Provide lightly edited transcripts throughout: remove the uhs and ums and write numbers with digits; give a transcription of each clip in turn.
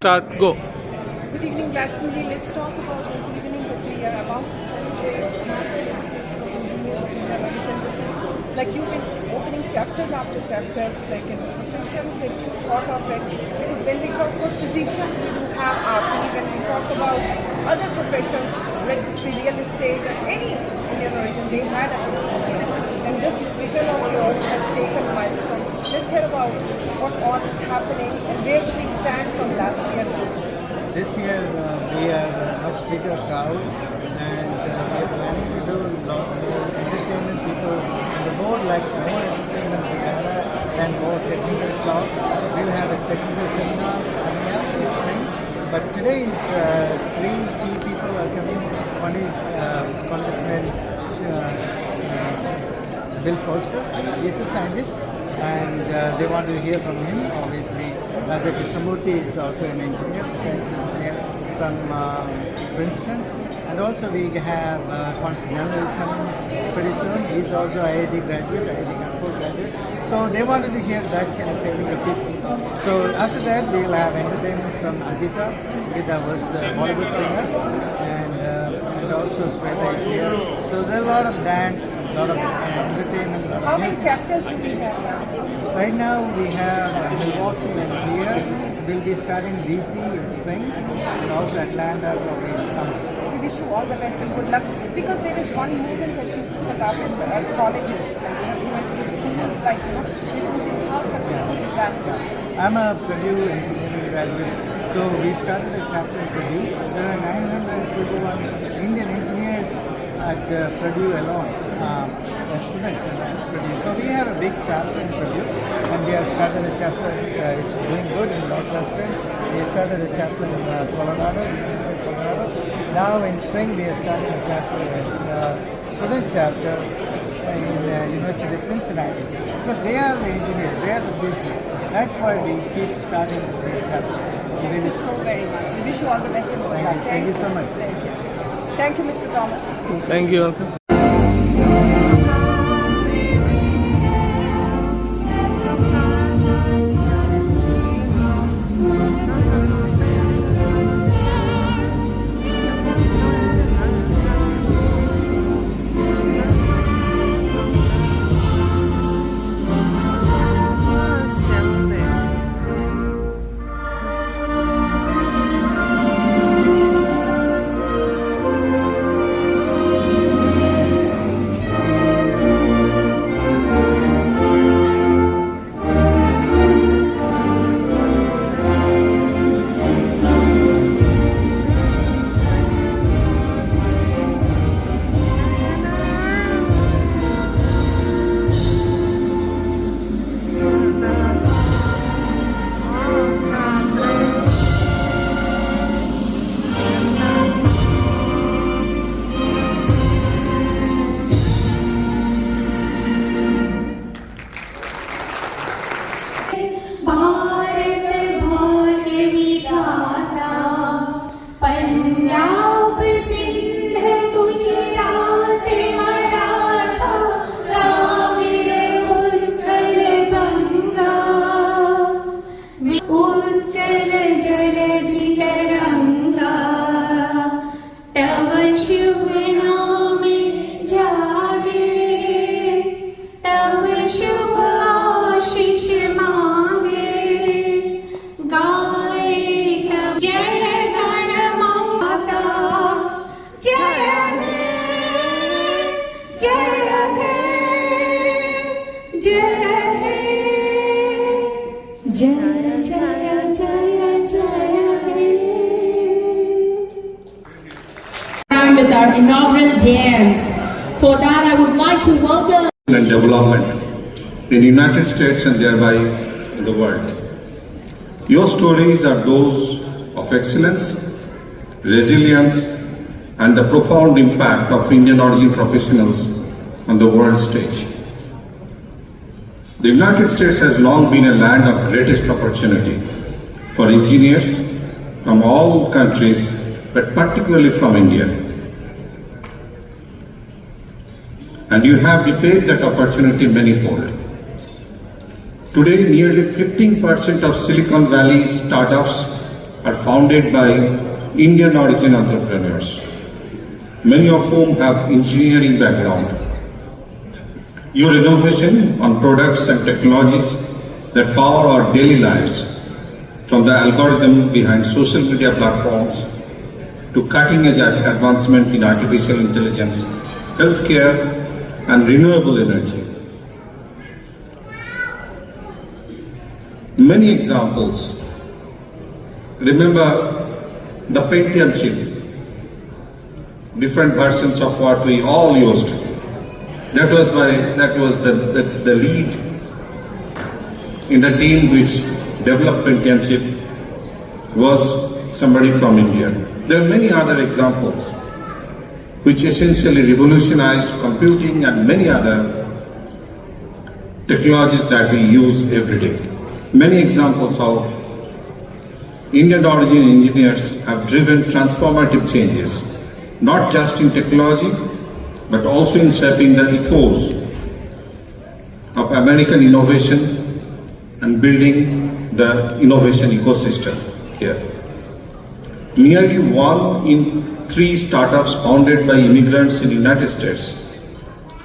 Start, go. Good evening, Jackson ji. Let's talk about this evening that we are about to celebrate National Association of Engineers of India. And this is like you've been opening chapters after chapters, like in a profession that you thought of it. Because when we talk about physicians, we do have RP. When we talk about other professions, like this be real estate or any Indian origin, they had opportunity. And this vision of yours has taken a milestone. Let's hear about what all is happening and where do we stand from last year now. This year we are a much bigger crowd and we are planning to do a lot more entertainment. People on the board likes more entertainment together than more technical talk. We'll have a technical seminar coming up this spring. But today is three key people are coming. One is Congressman Bill Foster. He's a scientist and they want to hear from him. Obviously, Raja Krishnamurthy is also an engineer from Princeton. And also we have Constable General is coming pretty soon. He's also IIT graduate, IIT Kanpur graduate. So they wanted to hear that kind of technical people. So after that we'll have entertainment from Adita. Adita was a Bollywood singer and also Sweta is here. So there's a lot of dance, a lot of entertainment. How many chapters do we have now? Right now we have Milwaukee and here. We'll be starting DC in spring and also Atlanta probably in summer. We wish you all the best and good luck because there is one movement that you put up in the colleges, schools, like, how successful is that? I'm a Purdue engineering graduate, so we started a chapter in Purdue. There are 921 Indian engineers at Purdue alone, students at Purdue. So we have a big chapter in Purdue and we have started a chapter, it's doing good in Northwestern. We started a chapter in Colorado, University of Colorado. Now in spring we are starting a chapter student chapter in University of Cincinnati because they are the engineers, they are the future. That's why we keep starting these chapters. Thank you so very much. We wish you all the best and good luck. Thank you so much. Thank you. Thank you, Mr. Thomas. Thank you, welcome. With our inaugural dance. For that, I would like to welcome and development in the United States and thereby in the world. Your stories are those of excellence, resilience, and the profound impact of Indian origin professionals on the world stage. The United States has long been a land of greatest opportunity for engineers from all countries, but particularly from India. And you have repaid that opportunity manifold. Today, nearly 15% of Silicon Valley startups are founded by Indian origin entrepreneurs, many of whom have engineering background. Your innovation on products and technologies that power our daily lives, from the algorithm behind social media platforms to cutting-edge advancement in artificial intelligence, healthcare, and renewable energy. Many examples. Remember the Pentium chip, different versions of what we all used. That was the lead in the team which developed Pentium chip was somebody from India. There are many other examples which essentially revolutionized computing and many other technologies that we use every day. Many examples how Indian origin engineers have driven transformative changes, not just in technology, but also in shaping the ethos of American innovation and building the innovation ecosystem here. Nearly 1 in 3 startups founded by immigrants in the United States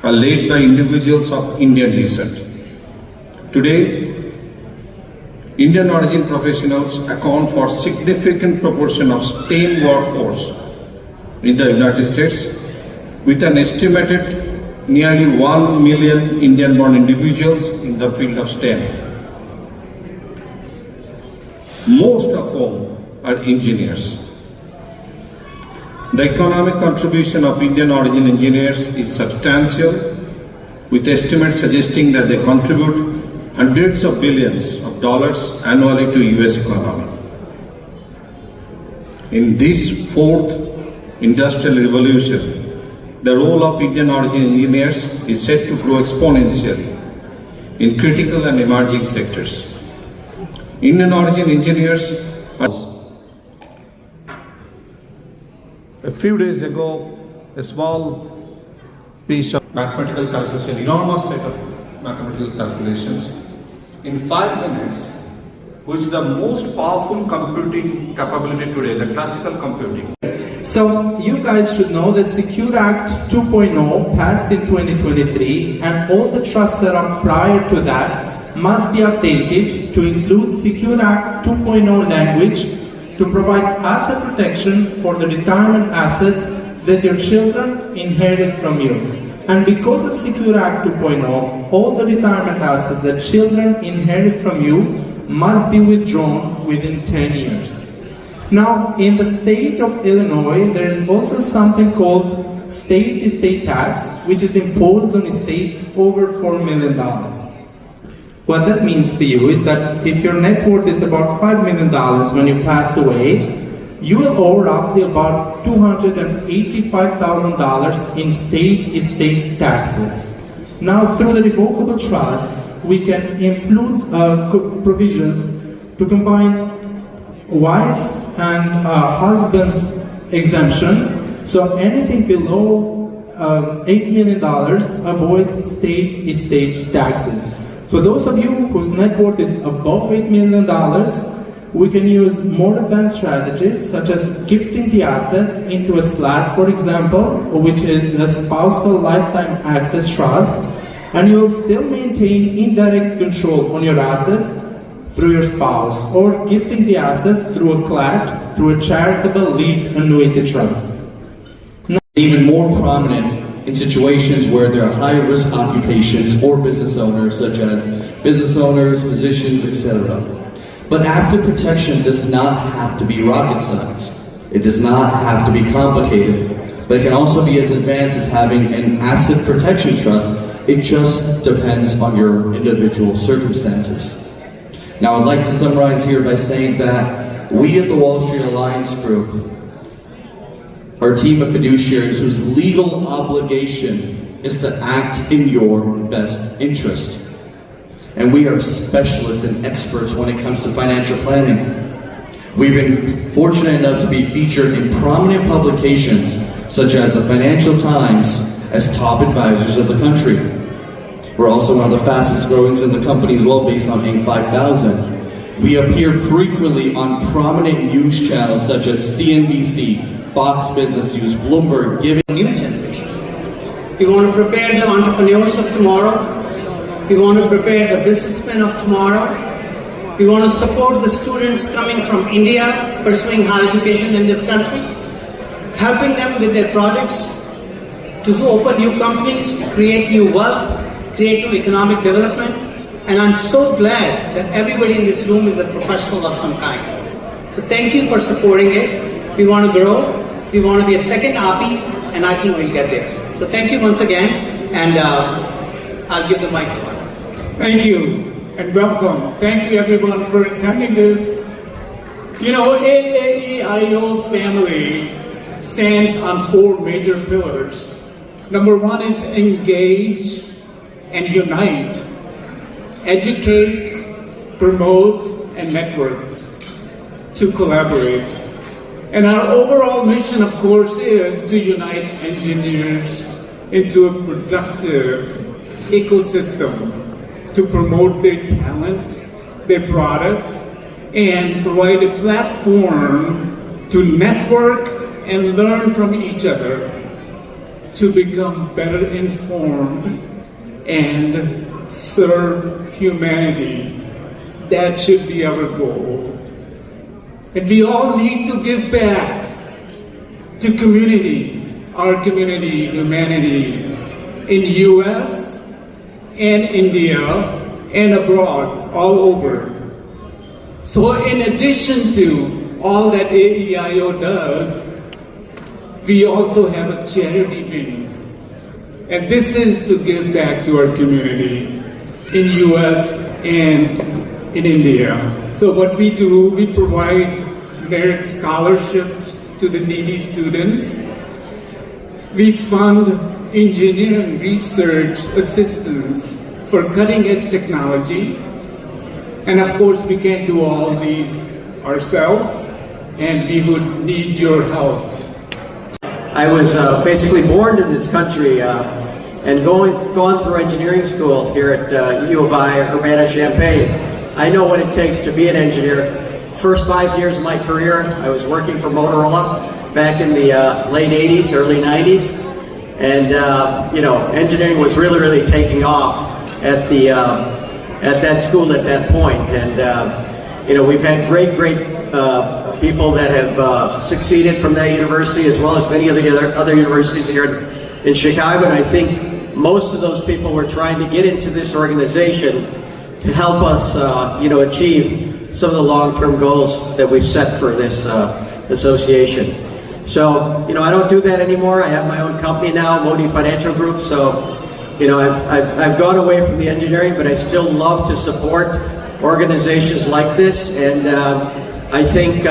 are led by individuals of Indian descent. Today, Indian origin professionals account for a significant proportion of STEM workforce in the United States, with an estimated nearly 1 million Indian-born individuals in the field of STEM, most of whom are engineers. The economic contribution of Indian origin engineers is substantial, with estimates suggesting that they contribute hundreds of billions of dollars annually to US economy. In this fourth industrial revolution, the role of Indian origin engineers is set to grow exponentially in critical and emerging sectors. Indian origin engineers are... A few days ago, a small piece of mathematical calculation, enormous set of mathematical calculations in 5 minutes, which is the most powerful computing capability today, the classical computing. So you guys should know that Secure Act 2.0 passed in 2023, and all the trust setup prior to that must be updated to include Secure Act 2.0 language to provide asset protection for the retirement assets that your children inherit from you. And because of Secure Act 2.0, all the retirement assets that children inherit from you must be withdrawn within 10 years. Now, in the state of Illinois, there is also something called state estate tax, which is imposed on estates over $4 million. What that means for you is that if your net worth is about $5 million when you pass away, you will owe roughly about $285,000 in state estate taxes. Now, through the revocable trust, we can include provisions to combine wives and husbands exemption. So anything below $8 million avoid state estate taxes. For those of you whose net worth is above $8 million, we can use more advanced strategies such as gifting the assets into a SLAT, for example, which is a spousal lifetime access trust, and you will still maintain indirect control on your assets through your spouse, or gifting the assets through a CLAT, through a charitable lead annuity trust. Even more prominent in situations where there are high-risk occupations or business owners, such as business owners, physicians, etc. But asset protection does not have to be rocket science. It does not have to be complicated, but it can also be as advanced as having an asset protection trust. It just depends on your individual circumstances. Now, I'd like to summarize here by saying that we at the Wall Street Alliance Group are a team of fiduciaries whose legal obligation is to act in your best interest. And we are specialists and experts when it comes to financial planning. We've been fortunate enough to be featured in prominent publications such as the Financial Times as top advisors of the country. We're also one of the fastest growing in the company as well, based on Inc. 5000. We appear frequently on prominent news channels such as CNBC, Fox Business News, Bloomberg, giving new generation. We want to prepare the entrepreneurs of tomorrow. We want to prepare the businessmen of tomorrow. We want to support the students coming from India, pursuing higher education in this country, helping them with their projects to open new companies, create new wealth, create new economic development. And I'm so glad that everybody in this room is a professional of some kind. So thank you for supporting it. We want to grow. We want to be a second API, and I think we'll get there. So thank you once again, and I'll give the mic to Marcus. Thank you, and welcome. Thank you everyone for attending this. You know, AAEIO family stands on 4 major pillars. Number 1 is engage and unite. Educate, promote, and network. To collaborate. And our overall mission, of course, is to unite engineers into a productive ecosystem to promote their talent, their products, and provide a platform to network and learn from each other to become better informed and serve humanity. That should be our goal. And we all need to give back to communities, our community, humanity, in US and India and abroad, all over. So in addition to all that AAEIO does, we also have a charity wing. And this is to give back to our community in US and in India. So what we do, we provide merit scholarships to the needy students. We fund engineering research assistance for cutting edge technology. And of course, we can't do all these ourselves, and we would need your help. I was basically born in this country and gone through engineering school here at U of I, Urbana-Champaign. I know what it takes to be an engineer. First 5 years of my career, I was working for Motorola back in the late 80s, early 90s. And you know, engineering was really taking off at that school at that point. And you know, we've had great people that have succeeded from that university, as well as many of the other universities here in Chicago. And I think most of those people were trying to get into this organization to help us, you know, achieve some of the long-term goals that we've set for this association. So, you know, I don't do that anymore. I have my own company now, Modi Financial Group. So, you know, I've gone away from the engineering, but I still love to support organizations like this. And I think,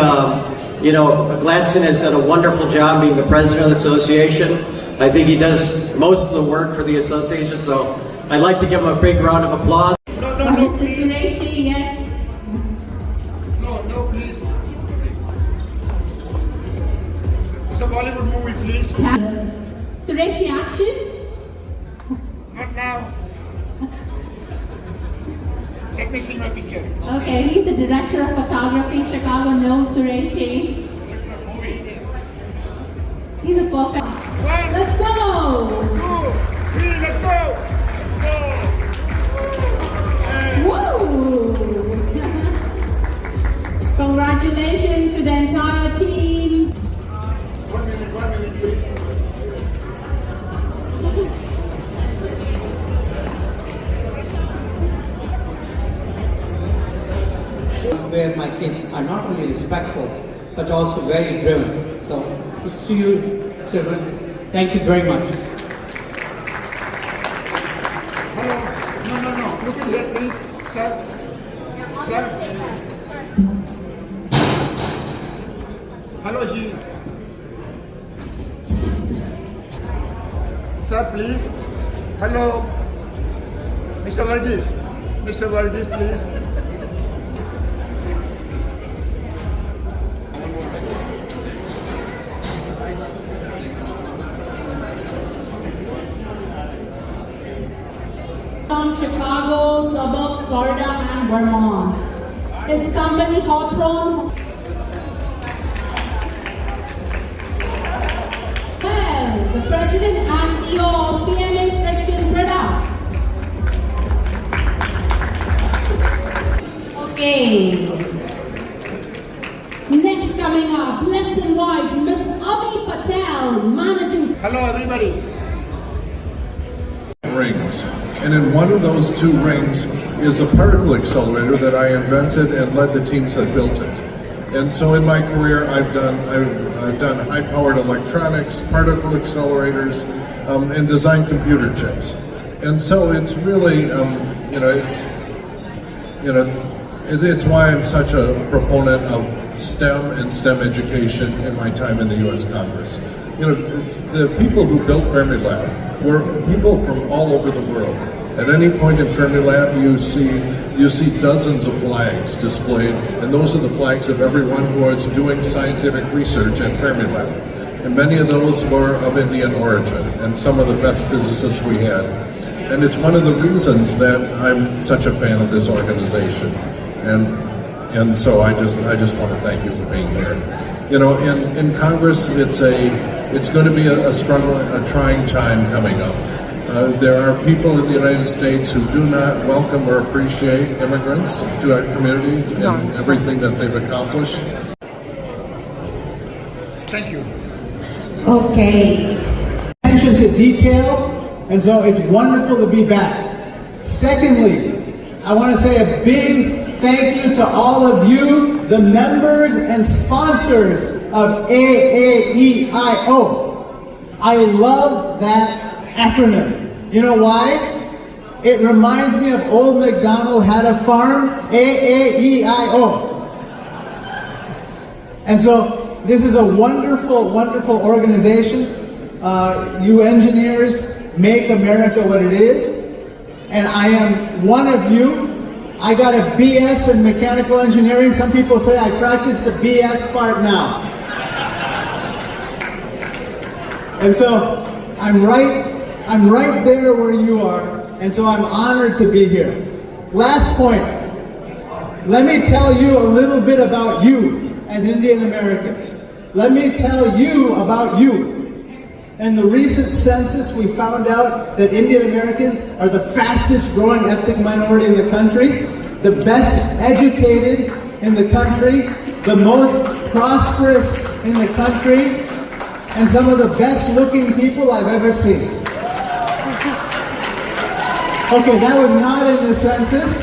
you know, Gladson has done a wonderful job being the president of the association. I think he does most of the work for the association. So I'd like to give him a big round of applause. Mr. Sureshi, yes. No, please. It's a Bollywood movie, please. Sureshi, action. Not now. Let me see my picture. Okay, he's the director of photography, Chicago knows Sureshi. He's a perfect. Let's go! 1, 2, 3, let's go! Woo! Congratulations to the entire team. 1 minute, please. Where my kids are not only respectful, but also very driven. So, it's to you, children. Thank you very much. Hello. No. Look at here, please. Sir. Hello, Ji. Sir, please. Hello. Mr. Varghese, please. From Chicago, suburb, Florida, and Vermont. His company Hawthorne. Well, the President and CEO of PMA Friction Products. Okay. Next coming up, let's invite Miss Ami Patel, Managing. Hello, everybody. Rings. And in one of those two rings is a particle accelerator that I invented and led the teams that built it. And so in my career, I've done high-powered electronics, particle accelerators, and designed computer chips. And so it's really, it's why I'm such a proponent of STEM and STEM education in my time in the U.S. Congress. The people who built Fermilab were people from all over the world. At any point in Fermilab, you see dozens of flags displayed, and those are the flags of everyone who was doing scientific research at Fermilab. And many of those were of Indian origin, and some of the best physicists we had. And it's one of the reasons that I'm such a fan of this organization. And so I just want to thank you for being here. In Congress, it's going to be a struggle, a trying time coming up. There are people in the United States who do not welcome or appreciate immigrants to our communities and everything that they've accomplished. Thank you. Okay. Attention to detail, and so it's wonderful to be back. Secondly, I want to say a big thank you to all of you, the members and sponsors of AAEIO. I love that acronym. You know why? It reminds me of Old MacDonald had a farm, AAEIO. And so this is a wonderful, wonderful organization. You engineers make America what it is. And I am one of you. I got a BS in mechanical engineering. Some people say I practice the BS part now. And so I'm right there where you are, and so I'm honored to be here. Last point, let me tell you a little bit about you as Indian Americans. Let me tell you about you. In the recent census, we found out that Indian Americans are the fastest growing ethnic minority in the country, the best educated in the country, the most prosperous in the country, and some of the best looking people I've ever seen. Okay, that was not in the census,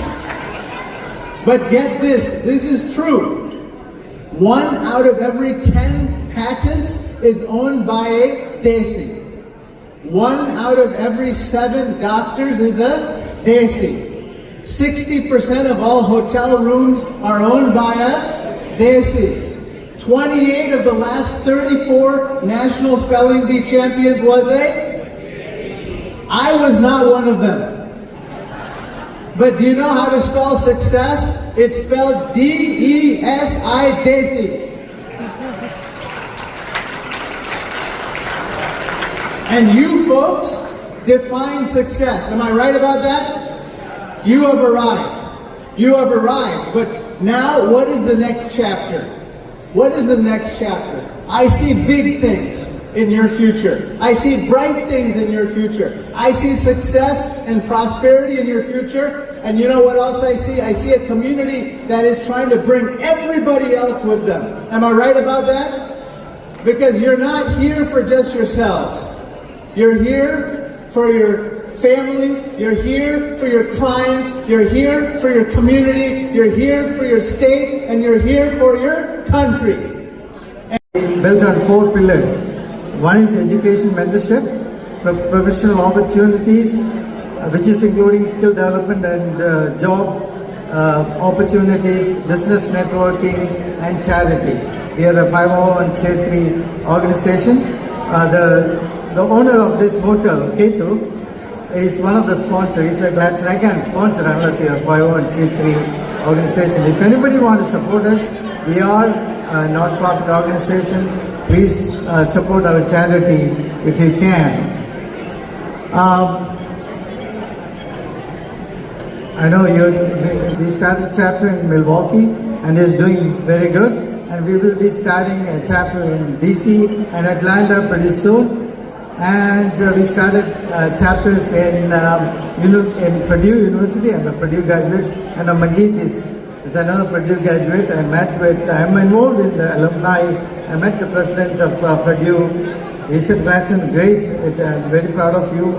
but get this is true. 1 out of every 10 patents is owned by a Desi. 1 out of every 7 doctors is a Desi. 60% of all hotel rooms are owned by a Desi. 28 of the last 34 national spelling bee champions was a... I was not one of them. But do you know how to spell success? It's spelled D-E-S-I, Desi. And you folks define success. Am I right about that? You have arrived. You have arrived. But now, what is the next chapter? What is the next chapter? I see big things in your future. I see bright things in your future. I see success and prosperity in your future. And you know what else I see? I see a community that is trying to bring everybody else with them. Am I right about that? Because you're not here for just yourselves. You're here for your families, you're here for your clients, you're here for your community, you're here for your state, and you're here for your country. Built on 4 pillars. One is education mentorship, professional opportunities, which is including skill development and job opportunities, business networking, and charity. We are a 501c3 organization. The owner of this hotel, Ketu, is one of the sponsors. He said, "Lads, I can't sponsor unless you are a 501c3 organization." If anybody wants to support us, we are a not-profit organization. Please support our charity if you can. I know we started a chapter in Milwaukee and is doing very good. And we will be starting a chapter in DC and Atlanta pretty soon. And we started chapters in Purdue University. I'm a Purdue graduate, and Manjeet is another Purdue graduate. I'm involved in the alumni. I met the president of Purdue. He said, Gladstone, great. I'm very proud of you.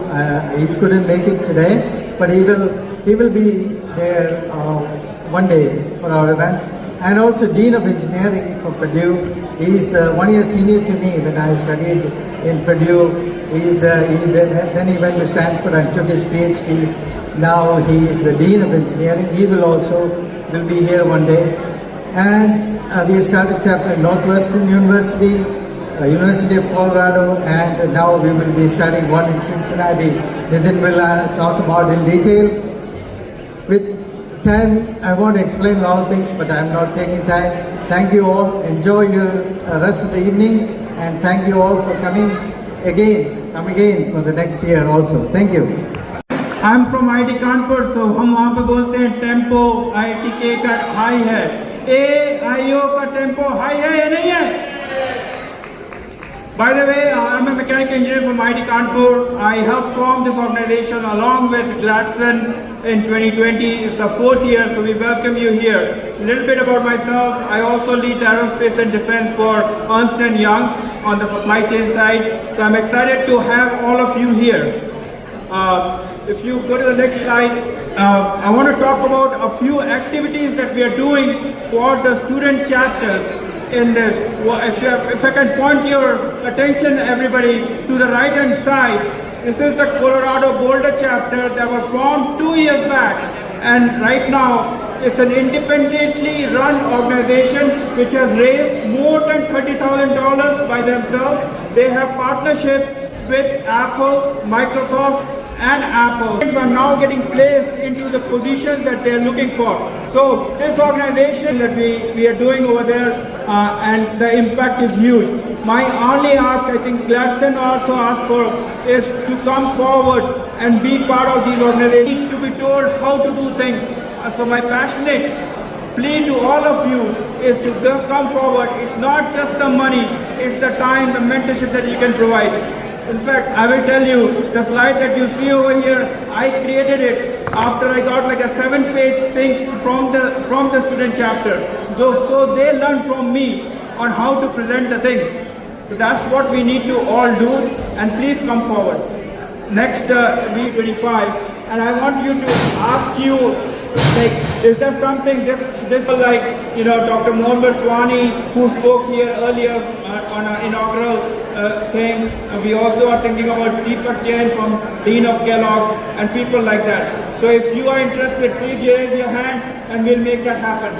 He couldn't make it today, but he will be there one day for our event. And also Dean of Engineering for Purdue. He's 1 year senior to me when I studied in Purdue. Then he went to Stanford and took his PhD. Now he is the Dean of Engineering. He will be here one day. And we started a chapter in Northwestern University, University of Colorado, and now we will be starting one in Cincinnati. Then we'll talk about in detail. With time, I want to explain a lot of things, but I'm not taking time. Thank you all. Enjoy your rest of the evening, and thank you all for coming again. Come again for the next year also. Thank you. I'm from IIT Kanpur, so हम वहाँ पे बोलते हैं tempo IIT के का high है, AAEIO का tempo high है या नहीं है? By the way, I'm a mechanical engineer from IIT Kanpur. I helped form this organization along with Gladstone in 2020. It's the 4th year, so we welcome you here. A little bit about myself. I also lead aerospace and defense for Ernst & Young on the supply chain side. So I'm excited to have all of you here. If you go to the next slide, I want to talk about a few activities that we are doing for the student chapters in this. If I can point your attention, everybody, to the right hand side, this is the Colorado Boulder chapter that was formed 2 years back, and right now it's an independently run organization which has raised more than $30,000 by themselves. They have partnerships with Apple, Microsoft, and Apple are now getting placed into the positions that they are looking for. So this organization that we are doing over there, and the impact is huge. My only ask, I think Gladstone also asked for, is to come forward and be part of these organizations, to be told how to do things. So my passionate plea to all of you is to come forward. It's not just the money, it's the time, the mentorship that you can provide. In fact, I will tell you, the slide that you see over here, I created it after I got like a 7-page thing from the student chapter. So they learned from me on how to present the things. So that's what we need to all do, and please come forward. Next, V25, and I want you to ask you, like, is there something this like, Dr. Mohammed Swani, who spoke here earlier on our inaugural thing. We also are thinking about Deepak Jain from Dean of Kellogg and people like that. So if you are interested, please raise your hand and we'll make that happen.